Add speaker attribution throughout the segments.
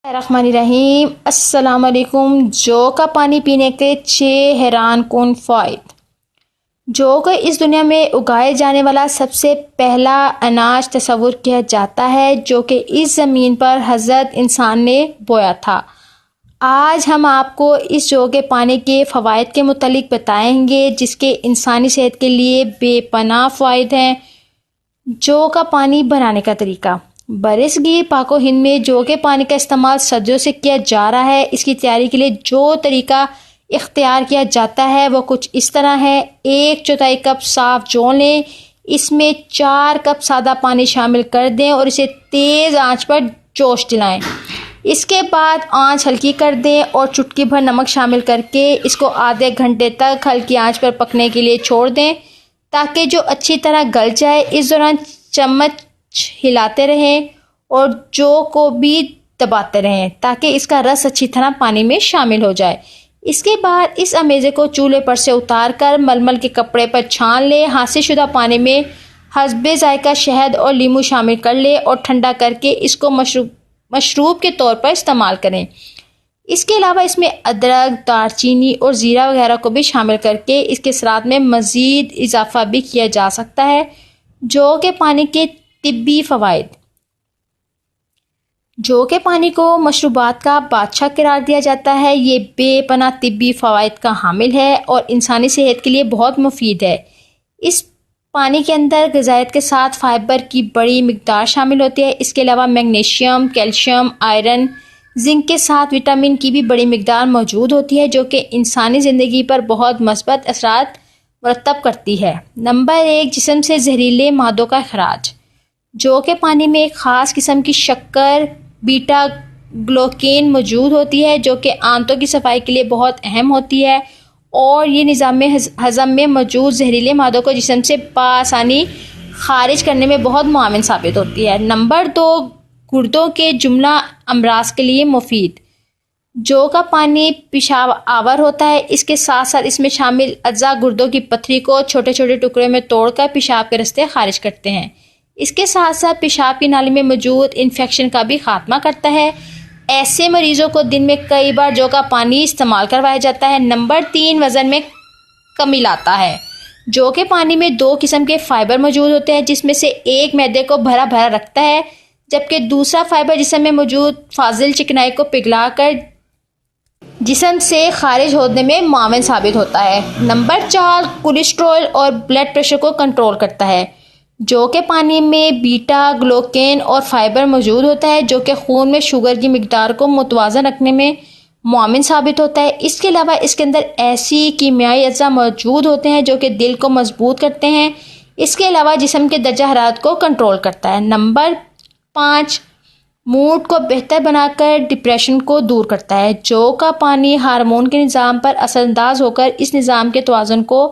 Speaker 1: रहमानिर्रहीम। अस्सलाम वालेकुम। जौ का पानी पीने के 6 हैरान कुन फ़ायदे। जौ को इस दुनिया में उगाए जाने वाला सबसे पहला अनाज तस्वुर किया जाता है जो कि इस ज़मीन पर हज़रत इंसान ने बोया था। आज हम आपको इस जौ के पानी के फ़वाइद के मुतालिक बताएंगे जिसके इंसानी सेहत के लिए बेपनाह फ़ायदे हैं। जौ का पानी बनाने का तरीका। बरसगीर पाको हिंद में जौ के पानी का इस्तेमाल सदियों से किया जा रहा है। इसकी तैयारी के लिए जो तरीका इख्तियार किया जाता है वो कुछ इस तरह है। 1/4 कप साफ जौ लें, इसमें 4 कप सादा पानी शामिल कर दें और इसे तेज़ आंच पर जोश दिलाएं। इसके बाद आंच हल्की कर दें और चुटकी भर नमक शामिल करके इसको आधे घंटे तक हल्की आंच पर पकने के लिए छोड़ दें ताकि जो अच्छी तरह गल जाए। इस दौरान चम्मच हिलाते रहें और जौ को भी दबाते रहें ताकि इसका रस अच्छी तरह पानी में शामिल हो जाए। इसके बाद इस अमेज़े को चूल्हे पर से उतार कर मलमल के कपड़े पर छान लें। हासिल शुदा पानी में हस्बे जायका शहद और लीमू शामिल कर लें और ठंडा करके इसको मशरूब के तौर पर इस्तेमाल करें। इसके अलावा इसमें अदरक, दालचीनी और ज़ीरा वगैरह को भी शामिल करके इसके सलाद में मज़ीद इजाफा भी किया जा सकता है। जौ के पानी के तिब्बी फ़वाइद। जौ के पानी को मशरूबात का बादशाह करार दिया जाता है। ये बेपनाह तिब्बी फ़वाइद का हामिल है और इंसानी सेहत के लिए बहुत मुफीद है। इस पानी के अंदर ग़िज़ाइत के साथ फाइबर की बड़ी मिकदार शामिल होती है। इसके अलावा मैग्नीशियम, कैल्शियम, आयरन, जिंक के साथ विटामिन की भी बड़ी मिकदार मौजूद होती है जो कि इंसानी ज़िंदगी पर बहुत मस्बत असरात मरतब करती है। नंबर 1, जिस्म से जहरीले मादों का अखराज। जौ के पानी में एक ख़ास किस्म की शक्कर बीटा ग्लूकेन मौजूद होती है जो कि आंतों की सफाई के लिए बहुत अहम होती है और ये निज़ाम हज़म में मौजूद जहरीले मादों को जिस्म से बआसानी खारिज करने में बहुत मुआविन साबित होती है। नंबर 2, गुर्दों के जुमला अमराज के लिए मुफीद। जौ का पानी पेशाब आवर होता है। इसके साथ साथ इसमें शामिल अज्जा गुर्दों की पथरी को छोटे छोटे टुकड़ों में तोड़कर पेशाब के रास्ते खारिज करते हैं। इसके साथ साथ पेशाब की नाली में मौजूद इन्फेक्शन का भी खात्मा करता है। ऐसे मरीजों को दिन में कई बार जौ का पानी इस्तेमाल करवाया जाता है। नंबर 3, वज़न में कमी लाता है। जौ के पानी में 2 किस्म के फाइबर मौजूद होते हैं जिसमें से एक मैदे को भरा भरा रखता है जबकि दूसरा फाइबर जिस्म में मौजूद फाजिल चिकनाई को पिघलाकर जिस्म से खारिज होने में मुआविन साबित होता है। नंबर 4, कोलेस्ट्रॉल और ब्लड प्रेशर को कंट्रोल करता है। जौ के पानी में बीटा ग्लूकेन और फाइबर मौजूद होता है जो कि खून में शुगर की मिकदार को मुतवाज़न रखने में मुआविन साबित होता है। इसके अलावा इसके अंदर ऐसी कीमियाई अज्जा मौजूद होते हैं जो कि दिल को मजबूत करते हैं। इसके अलावा जिस्म के दर्जा हरारत को कंट्रोल करता है। नंबर 5, मूड को बेहतर बनाकर डिप्रेशन को दूर करता है। जौ का पानी हार्मोन के निज़ाम पर असरअंदाज होकर इस निज़ाम के तवाज़ुन को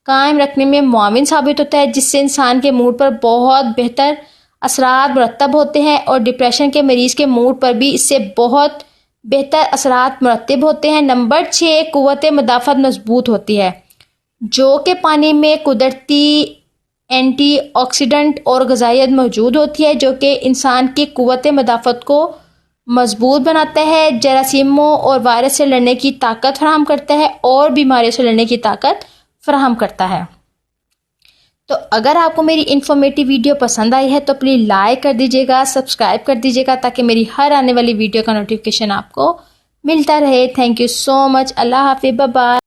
Speaker 1: कायम रखने में मुआविन साबित होता है जिससे इंसान के मूड पर बहुत बेहतर असरात मुरतब होते हैं और डिप्रेशन के मरीज़ के मूड पर भी इससे बहुत बेहतर असरात मुरतब होते हैं। नंबर 6, क़ुव्वत मुदाफ़त मजबूत होती है। जौ के पानी में कुदरती एंटीऑक्सीडेंट और ग़िज़ाइयत मौजूद होती है जो कि इंसान की क़ुव्वत मुदाफ़त को मजबूत बनाता है, जरासीमों और वायरस से लड़ने की ताकत फराहम करता है और बीमारियों से लड़ने की ताकत फराहम करता है। तो अगर आपको मेरी इन्फॉर्मेटिव वीडियो पसंद आई है तो प्लीज़ लाइक कर दीजिएगा, सब्सक्राइब कर दीजिएगा ताकि मेरी हर आने वाली वीडियो का नोटिफिकेशन आपको मिलता रहे। Thank you so much. अल्लाह हाफ़िज़। Bye bye.